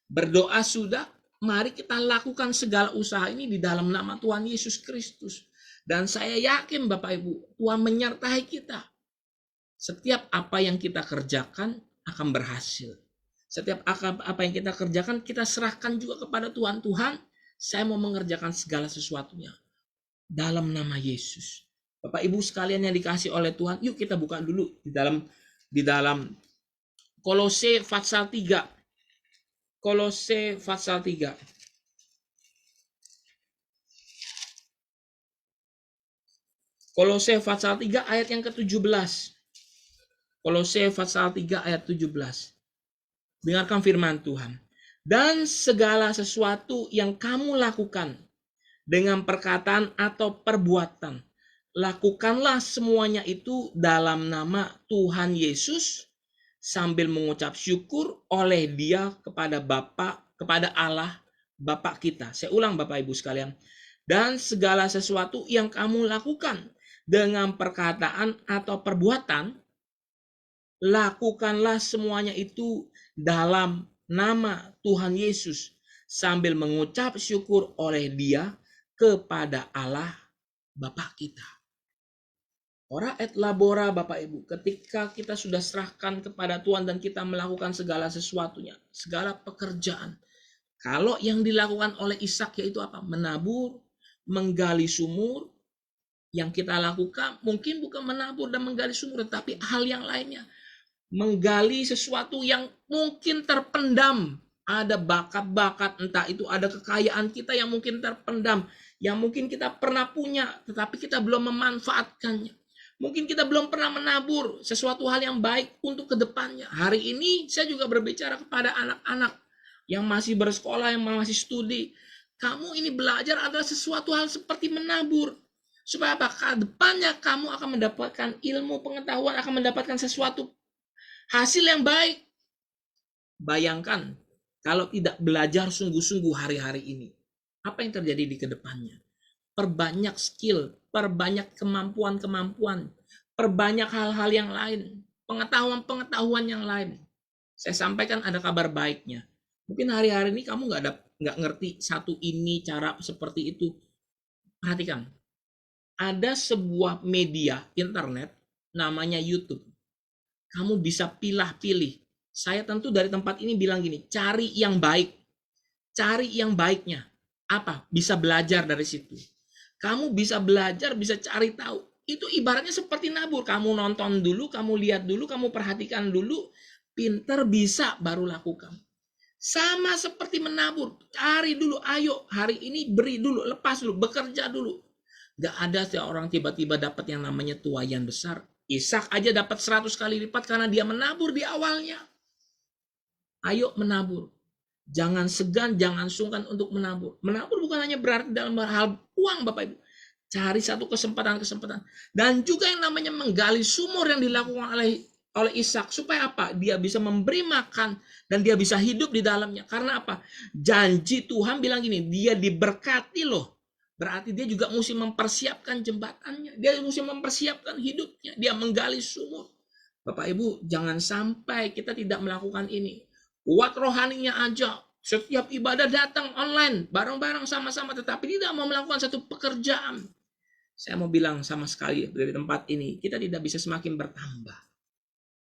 berdoa sudah, mari kita lakukan segala usaha ini di dalam nama Tuhan Yesus Kristus. Dan saya yakin Bapak Ibu, Tuhan menyertai kita. Setiap apa yang kita kerjakan akan berhasil. Setiap apa yang kita kerjakan, kita serahkan juga kepada Tuhan. Tuhan, saya mau mengerjakan segala sesuatunya dalam nama Yesus. Bapak Ibu sekalian yang dikasih oleh Tuhan, yuk kita buka dulu di dalam Kolose pasal 3. Kolose pasal 3. Kolose pasal 3 ayat yang ke-17. Kolose pasal 3 ayat 17. Dengarkan firman Tuhan. Dan segala sesuatu yang kamu lakukan dengan perkataan atau perbuatan, lakukanlah semuanya itu dalam nama Tuhan Yesus sambil mengucap syukur oleh Dia kepada kepada Allah Bapa kita. Saya ulang Bapak Ibu sekalian. Dan segala sesuatu yang kamu lakukan dengan perkataan atau perbuatan, lakukanlah semuanya itu dalam nama Tuhan Yesus sambil mengucap syukur oleh Dia kepada Allah Bapa kita. Ora et labora Bapak Ibu, ketika kita sudah serahkan kepada Tuhan dan kita melakukan segala sesuatunya, segala pekerjaan. Kalau yang dilakukan oleh Ishak yaitu apa? Menabur, menggali sumur. Yang kita lakukan mungkin bukan menabur dan menggali sumur, tetapi hal yang lainnya. Menggali sesuatu yang mungkin terpendam. Ada bakat-bakat, entah itu ada kekayaan kita yang mungkin terpendam, yang mungkin kita pernah punya, tetapi kita belum memanfaatkannya. Mungkin kita belum pernah menabur sesuatu hal yang baik untuk kedepannya. Hari ini saya juga berbicara kepada anak-anak yang masih bersekolah, yang masih studi. Kamu ini belajar adalah sesuatu hal seperti menabur. Supaya apa? Ke depannya kamu akan mendapatkan ilmu, pengetahuan, akan mendapatkan sesuatu hasil yang baik. Bayangkan kalau tidak belajar sungguh-sungguh hari-hari ini, apa yang terjadi di kedepannya? Perbanyak skill, perbanyak kemampuan-kemampuan, perbanyak hal-hal yang lain, pengetahuan-pengetahuan yang lain. Saya sampaikan ada kabar baiknya. Mungkin hari-hari ini kamu nggak ngerti satu ini cara seperti itu. Perhatikan, ada sebuah media internet namanya YouTube. Kamu bisa pilih-pilih. Saya tentu dari tempat ini bilang gini, cari yang baik. Cari yang baiknya. Apa? Bisa belajar dari situ. Kamu bisa belajar, bisa cari tahu. Itu ibaratnya seperti nabur. Kamu nonton dulu, kamu lihat dulu, kamu perhatikan dulu. Pinter bisa baru lakukan. Sama seperti menabur. Cari dulu, ayo hari ini beri dulu, lepas dulu, bekerja dulu. Gak ada seorang tiba-tiba dapat yang namanya tuaian besar. Ishak aja dapat 100 kali lipat karena dia menabur di awalnya. Ayo menabur. Jangan segan, jangan sungkan untuk menabur. Menabur bukan hanya berarti dalam hal uang, Bapak Ibu. Cari satu kesempatan-kesempatan. Dan juga yang namanya menggali sumur yang dilakukan oleh Ishak. Supaya apa? Dia bisa memberi makan dan dia bisa hidup di dalamnya. Karena apa? Janji Tuhan bilang gini, dia diberkati loh. Berarti dia juga mesti mempersiapkan jembatannya. Dia mesti mempersiapkan hidupnya. Dia menggali sumur. Bapak Ibu, jangan sampai kita tidak melakukan ini. Kuat rohaninya aja. Setiap ibadah datang online, bareng-bareng sama-sama, tetapi tidak mau melakukan satu pekerjaan. Saya mau bilang sama sekali dari tempat ini, kita tidak bisa semakin bertambah.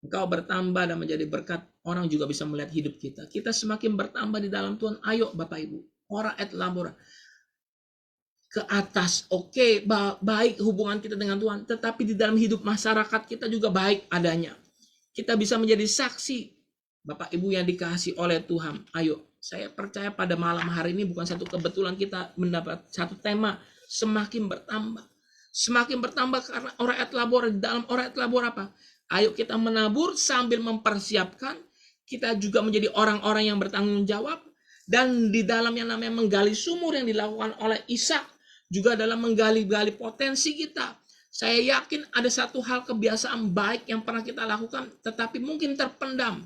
Engkau bertambah dan menjadi berkat, orang juga bisa melihat hidup kita. Kita semakin bertambah di dalam Tuhan. Ayo Bapak Ibu, ora et labora. Ke atas, oke, baik hubungan kita dengan Tuhan. Tetapi di dalam hidup masyarakat kita juga baik adanya. Kita bisa menjadi saksi. Bapak Ibu yang dikasihi oleh Tuhan, ayo, saya percaya pada malam hari ini bukan satu kebetulan kita mendapat satu tema semakin bertambah. Semakin bertambah karena ora et labora. Di dalam ora et labora apa? Ayo kita menabur sambil mempersiapkan. Kita juga menjadi orang-orang yang bertanggung jawab. Dan di dalam yang namanya menggali sumur yang dilakukan oleh Ishak, juga dalam menggali-gali potensi kita. Saya yakin ada satu hal kebiasaan baik yang pernah kita lakukan, tetapi mungkin terpendam.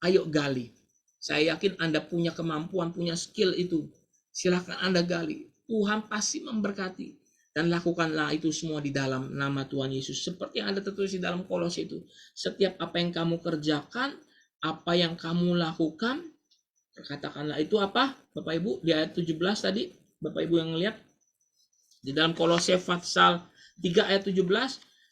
Ayo gali. Saya yakin Anda punya kemampuan, punya skill itu. Silahkan Anda gali. Tuhan pasti memberkati. Dan lakukanlah itu semua di dalam nama Tuhan Yesus. Seperti yang ada tertulis di dalam Kolose itu. Setiap apa yang kamu kerjakan, apa yang kamu lakukan, katakanlah itu apa? Bapak Ibu, di ayat 17 tadi, Bapak Ibu yang lihat. Di dalam Kolose pasal 3 ayat 17,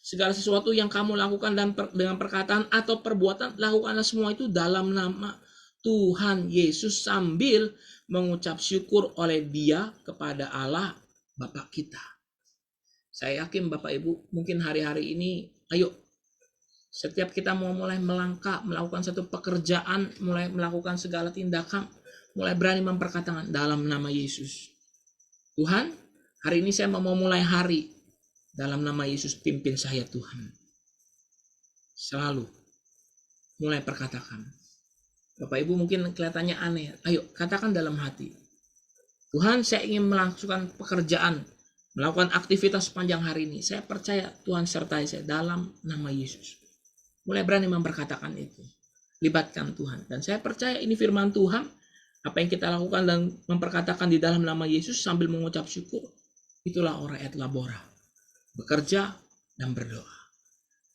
segala sesuatu yang kamu lakukan dan dengan perkataan atau perbuatan, lakukanlah semua itu dalam nama Tuhan Yesus sambil mengucap syukur oleh Dia kepada Allah Bapa kita. Saya yakin Bapak Ibu, mungkin hari-hari ini, ayo setiap kita mau mulai melangkah, melakukan satu pekerjaan, mulai melakukan segala tindakan, mulai berani memperkatakan dalam nama Yesus. Tuhan, hari ini saya mau mulai hari. Dalam nama Yesus pimpin saya Tuhan. Selalu mulai perkatakan. Bapak Ibu mungkin kelihatannya aneh. Ayo katakan dalam hati. Tuhan, saya ingin melakukan pekerjaan, melakukan aktivitas sepanjang hari ini. Saya percaya Tuhan sertai saya dalam nama Yesus. Mulai berani memperkatakan itu. Libatkan Tuhan. Dan saya percaya ini firman Tuhan. Apa yang kita lakukan dan memperkatakan di dalam nama Yesus sambil mengucap syukur. Itulah ora et labora. Bekerja dan berdoa.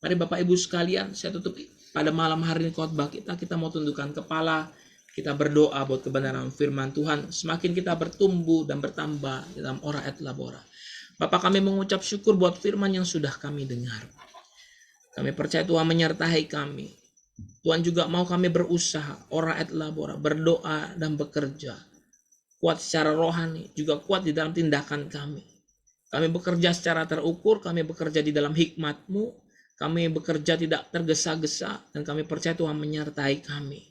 Mari Bapak Ibu sekalian, saya tutup pada malam hari ini khotbah kita mau tundukkan kepala, kita berdoa buat kebenaran firman Tuhan. Semakin kita bertumbuh dan bertambah dalam ora et labora. Bapak, kami mengucap syukur buat firman yang sudah kami dengar. Kami percaya Tuhan menyertai kami. Tuhan juga mau kami berusaha, ora et labora, berdoa dan bekerja. Kuat secara rohani, juga kuat di dalam tindakan kami. Kami bekerja secara terukur, kami bekerja di dalam hikmat-Mu, kami bekerja tidak tergesa-gesa, dan kami percaya Tuhan menyertai kami.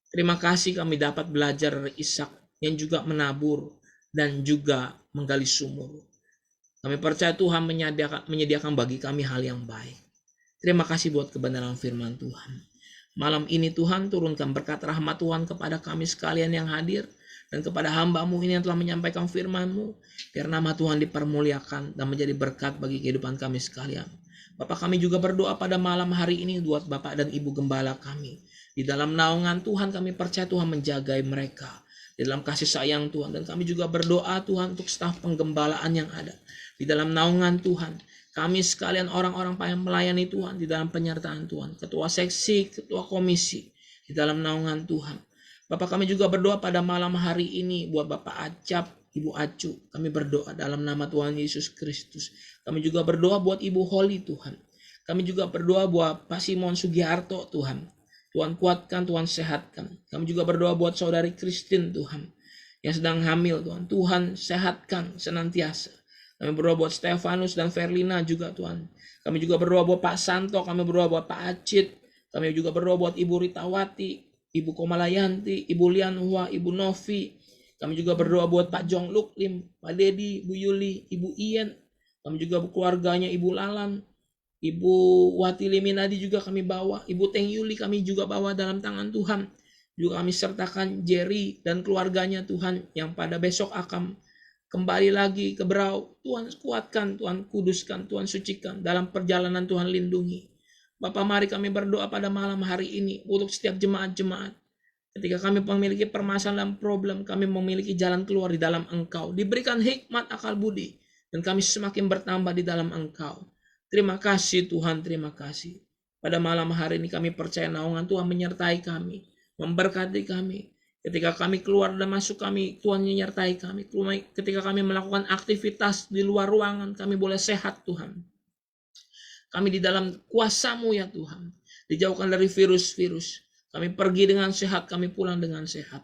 Terima kasih kami dapat belajar dari Ishak yang juga menabur dan juga menggali sumur. Kami percaya Tuhan menyediakan bagi kami hal yang baik. Terima kasih buat kebenaran firman Tuhan. Malam ini Tuhan turunkan berkat rahmat Tuhan kepada kami sekalian yang hadir, dan kepada hamba-Mu ini yang telah menyampaikan firman-Mu, biar nama Tuhan dipermuliakan dan menjadi berkat bagi kehidupan kami sekalian. Bapak, kami juga berdoa pada malam hari ini buat Bapak dan Ibu Gembala kami. Di dalam naungan Tuhan kami percaya Tuhan menjagai mereka. Di dalam kasih sayang Tuhan. Dan kami juga berdoa Tuhan untuk staf penggembalaan yang ada. Di dalam naungan Tuhan. Kami sekalian orang-orang yang melayani Tuhan. Di dalam penyertaan Tuhan. Ketua seksi, ketua komisi. Di dalam naungan Tuhan. Bapak, kami juga berdoa pada malam hari ini buat Bapak Acap, Ibu Acu. Kami berdoa dalam nama Tuhan Yesus Kristus. Kami juga berdoa buat Ibu Holly Tuhan. Kami juga berdoa buat Pak Simon Sugiharto Tuhan. Tuhan kuatkan, Tuhan sehatkan. Kami juga berdoa buat saudari Christine Tuhan. Yang sedang hamil Tuhan. Tuhan sehatkan senantiasa. Kami berdoa buat Stefanus dan Verlina juga Tuhan. Kami juga berdoa buat Pak Santo. Kami berdoa buat Pak Acit. Kami juga berdoa buat Ibu Ritawati, Ibu Komalayanti, Ibu Lianhua, Ibu Novi. Kami juga berdoa buat Pak Jong Luklim, Pak Dedi, Bu Yuli, Ibu Ien. Kami juga keluarganya Ibu Lalan, Ibu Wati Liminadi juga kami bawa. Ibu Teng Yuli kami juga bawa dalam tangan Tuhan. Juga kami sertakan Jerry dan keluarganya Tuhan yang pada besok akan kembali lagi ke Berau. Tuhan kuatkan, Tuhan kuduskan, Tuhan sucikan. Dalam perjalanan Tuhan lindungi. Bapak, mari kami berdoa pada malam hari ini untuk setiap jemaat-jemaat. Ketika kami memiliki permasalahan dan problem, kami memiliki jalan keluar di dalam Engkau. Diberikan hikmat, akal budi. Dan kami semakin bertambah di dalam Engkau. Terima kasih Tuhan, terima kasih. Pada malam hari ini kami percaya naungan Tuhan menyertai kami. Memberkati kami. Ketika kami keluar dan masuk kami, Tuhan menyertai kami. Ketika kami melakukan aktivitas di luar ruangan, kami boleh sehat Tuhan. Kami di dalam kuasa-Mu ya Tuhan. Dijauhkan dari virus-virus. Kami pergi dengan sehat, kami pulang dengan sehat.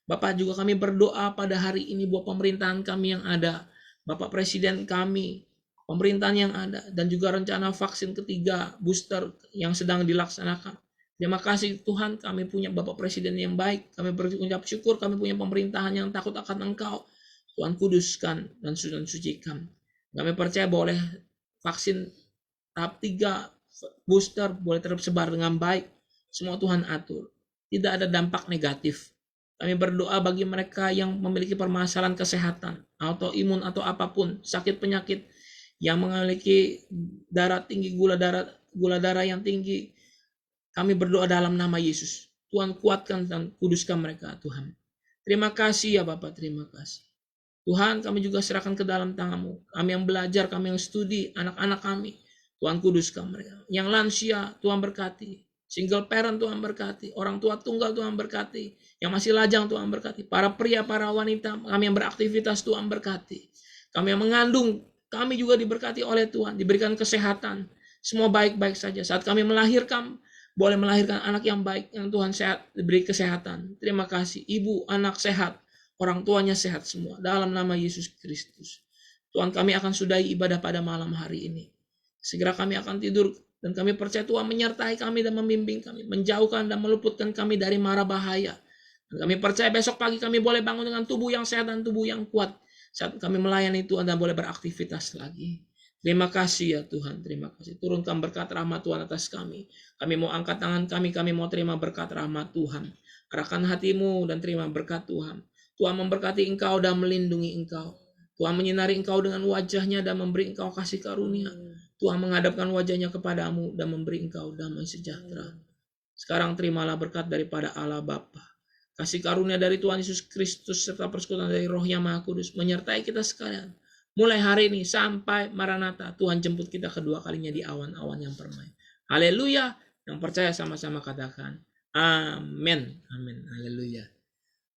Bapak, juga kami berdoa pada hari ini buat pemerintahan kami yang ada. Bapak Presiden kami, pemerintahan yang ada, dan juga rencana vaksin ketiga booster yang sedang dilaksanakan. Terima kasih Tuhan, kami punya Bapak Presiden yang baik. Kami berucap syukur, kami punya pemerintahan yang takut akan Engkau. Tuhan kuduskan dan sucikan. Kami percaya boleh vaksin tahap 3 booster boleh tersebar dengan baik. Semua Tuhan atur. Tidak ada dampak negatif. Kami berdoa bagi mereka yang memiliki permasalahan kesehatan, autoimun atau apapun, sakit penyakit, yang memiliki darah tinggi, gula darah yang tinggi. Kami berdoa dalam nama Yesus. Tuhan kuatkan dan kuduskan mereka Tuhan. Terima kasih ya Bapak, terima kasih. Tuhan, kami juga serahkan ke dalam tangan-Mu. Kami yang belajar, kami yang studi, anak-anak kami. Tuhan kuduskan mereka. Yang lansia, Tuhan berkati. Single parent Tuhan berkati, orang tua tunggal Tuhan berkati, yang masih lajang Tuhan berkati, para pria, para wanita, kami yang beraktivitas Tuhan berkati, kami yang mengandung, kami juga diberkati oleh Tuhan, diberikan kesehatan, semua baik-baik saja. Saat kami melahirkan, boleh melahirkan anak yang baik, yang Tuhan sehat, diberi kesehatan. Terima kasih, ibu, anak sehat, orang tuanya sehat semua, dalam nama Yesus Kristus. Tuhan, kami akan sudahi ibadah pada malam hari ini. Segera kami akan tidur. Dan kami percaya Tuhan menyertai kami dan membimbing kami. Menjauhkan dan meluputkan kami dari mara bahaya. Dan kami percaya besok pagi kami boleh bangun dengan tubuh yang sehat dan tubuh yang kuat. Saat kami melayani Tuhan dan boleh beraktivitas lagi. Terima kasih ya Tuhan. Terima kasih. Turunkan berkat rahmat Tuhan atas kami. Kami mau angkat tangan kami mau terima berkat rahmat Tuhan. Arahkan hatimu dan terima berkat Tuhan. Tuhan memberkati engkau dan melindungi engkau. Tuhan menyinari engkau dengan wajahnya dan memberi engkau kasih karunia. Tuhan menghadapkan wajahnya kepadamu dan memberi engkau damai sejahtera. Sekarang terimalah berkat daripada Allah Bapa, kasih karunia dari Tuhan Yesus Kristus, serta persekutuan dari Roh yang Maha Kudus menyertai kita sekalian. Mulai hari ini sampai Maranatha, Tuhan jemput kita kedua kalinya di awan-awan yang permai. Haleluya. Yang percaya sama-sama katakan amin. Amin. Haleluya.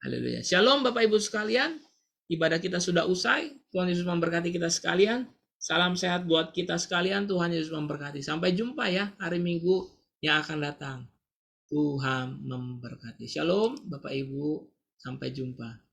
Haleluya. Shalom Bapak Ibu sekalian. Ibadah kita sudah usai. Tuhan Yesus memberkati kita sekalian. Salam sehat buat kita sekalian. Tuhan Yesus memberkati. Sampai jumpa ya hari Minggu yang akan datang. Tuhan memberkati. Shalom Bapak Ibu. Sampai jumpa.